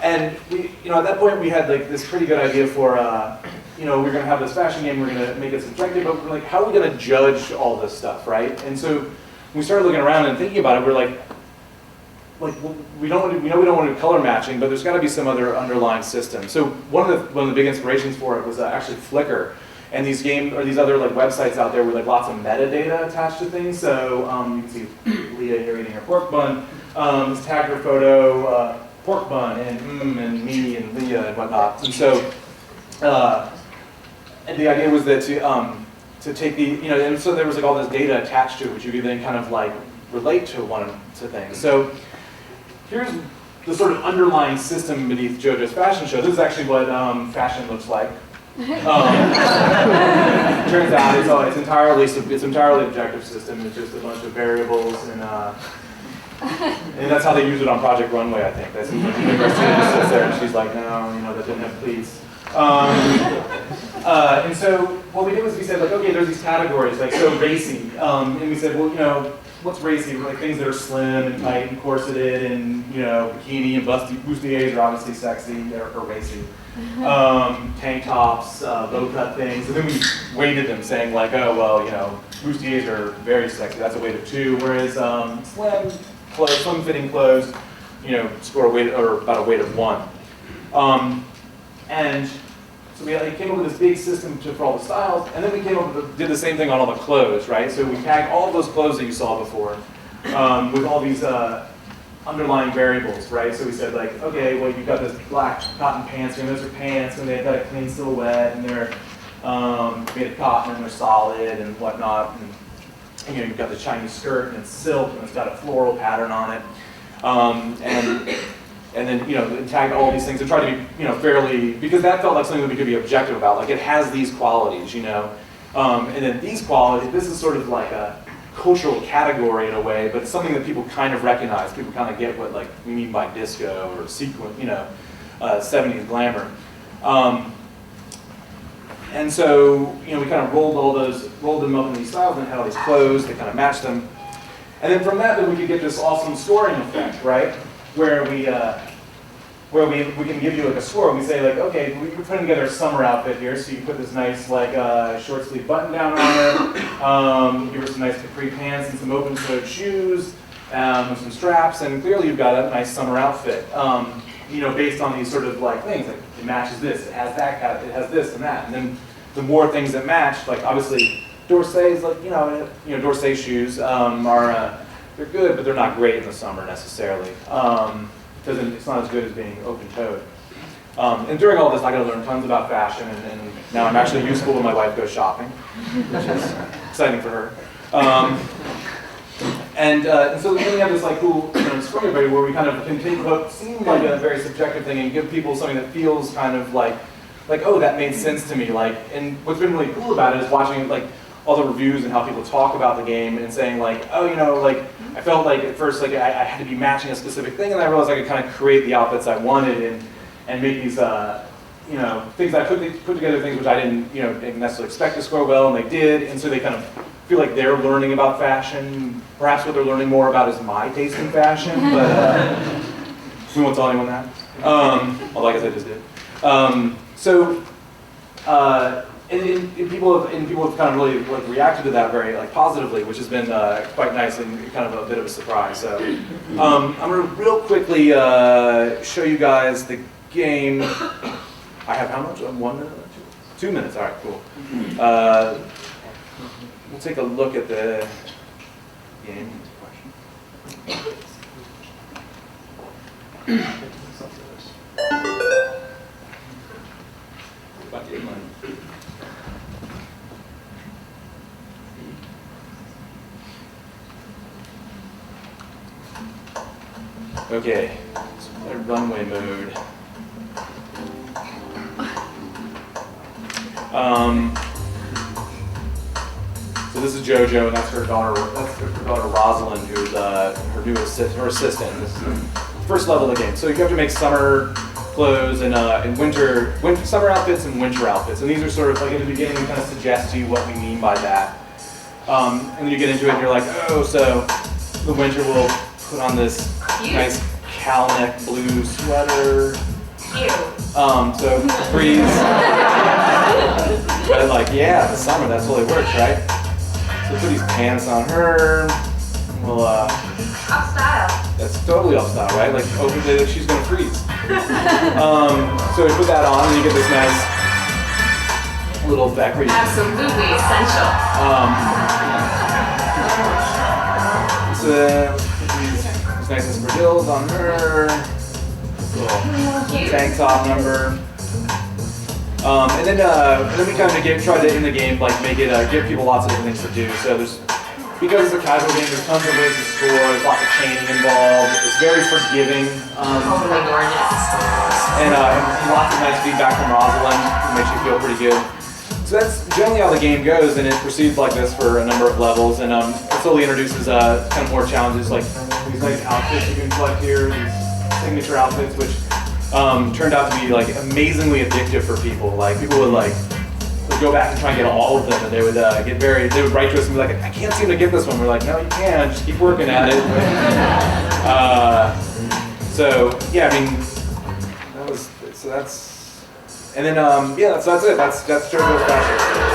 And at that point we had like this pretty good idea for, we're going to have this fashion game, we're going to make it subjective, but we're like, how are we going to judge all this stuff, right? And so when we started looking around and thinking about it, we're like we know we don't want to do color matching, but there's got to be some other underlying system. So one of the big inspirations for it was actually Flickr, and these other like websites out there with like lots of metadata attached to things. So you can see Leah here eating her pork bun. This tagged her photo, pork bun, and me and Leah and whatnot. And so and the idea was that to take the and so there was like all this data attached to it, which you could then kind of like relate to things. So here's the sort of underlying system beneath Jojo's fashion show. This is actually what fashion looks like. Turns out it's entirely objective system. It's just a bunch of variables, and that's how they use it on Project Runway, I think. That's the university just sits there and she's like, no, that didn't have pleats. And so what we did was we said, like, okay, there's these categories, like so racy, and we said, well, what's racy? Like things that are slim and tight and corseted and bikini and bustiers are obviously sexy or racy. Tank tops, low-cut things, and then we weighted them, saying like, oh well, bustiers are very sexy. That's a weight of 2, whereas slim-fitting clothes, score a weight or about a weight of 1. And so we came up with this big system for all the styles, and then we did the same thing on all the clothes, right? So we tagged all of those clothes that you saw before with all these underlying variables, right? So we said like, okay, well you've got this black cotton pants, and those are pants, and they've got a clean silhouette, and they're made of cotton, and they're solid, and whatnot. And you've got the Chinese skirt, and it's silk, and it's got a floral pattern on it. And then tagged all these things and tried to be fairly, because that felt like something that we could be objective about. Like it has these qualities, and then these qualities. This is sort of like a cultural category in a way, but it's something that people kind of recognize. People kind of get what like we mean by disco or sequin, 70s glamour. And so we kind of rolled them up in these styles and had all these clothes that kind of matched them. And then from that, then we could get this awesome scoring effect, right? Where we can give you like a score. We say like, okay, we're putting together a summer outfit here, so you put this nice like short sleeve button down on her, give her some nice capri pants and some open toed shoes, with some straps, and clearly you've got a nice summer outfit. Based on these sort of like things, like it matches this, it has that, it has this and that, and then the more things that match, like obviously Dorsey's like Dorsey shoes are. They're good, but they're not great in the summer necessarily, because it's not as good as being open-toed. And during all this, I got to learn tons about fashion, and now I'm actually useful when my wife goes shopping, which is exciting for her. And so then we have this like cool story about where we kind of can take what seemed like a very subjective thing and give people something that feels kind of like oh, that made sense to me. And what's been really cool about it is watching all the reviews and how people talk about the game and saying like, oh, I felt like at first like I had to be matching a specific thing, and I realized I could kind of create the outfits I wanted and make these things I put together things which I didn't necessarily expect to score well, and they did, and so they kind of feel like they're learning about fashion. Perhaps what they're learning more about is my taste in fashion, but we won't tell anyone that. Although I guess I just did. And people have kind of really reacted to that very positively, which has been quite nice and kind of a bit of a surprise. So I'm going to real quickly show you guys the game. I have how much? 1 minute? 2 minutes. All right, cool. We'll take a look at the game. Okay, so runway mode. So this is Jojo, and that's her daughter. That's her daughter Rosalind, who's her new her assistant. This is the first level of the game. So you have to make summer clothes and winter summer outfits and winter outfits. And these are sort of like in the beginning, we kind of suggest to you what we mean by that. And then you get into it, and you're like, oh, so the winter will put on this nice cowl neck blue sweater. So freeze. But like, yeah, the summer, that totally works, right? So put these pants on her. Well, off style. that's totally off style, right? Like, open she's gonna freeze. So we put that on, and you get this nice little effect where you Absolutely essential. So put these nice espadrilles on her. Little tank top number. And then we kind of try to in the game like make it give people lots of different things to do. So because it's a casual game, there's tons of ways to score. There's lots of chaining involved. It's very forgiving. Totally gorgeous. And lots of nice feedback from Rosalind. It makes you feel pretty good. So that's generally how the game goes, and it proceeds like this for a number of levels, and it slowly introduces kind of more challenges like these nice outfits you can collect here, these signature outfits, which turned out to be like amazingly addictive for people. Like people would go back and try and get all of them, and they would they would write to us and be like, I can't seem to get this one. We're like, no, you can, just keep working at it. So yeah, I mean, that's, and then yeah, that's it. That's Jojo's fashion.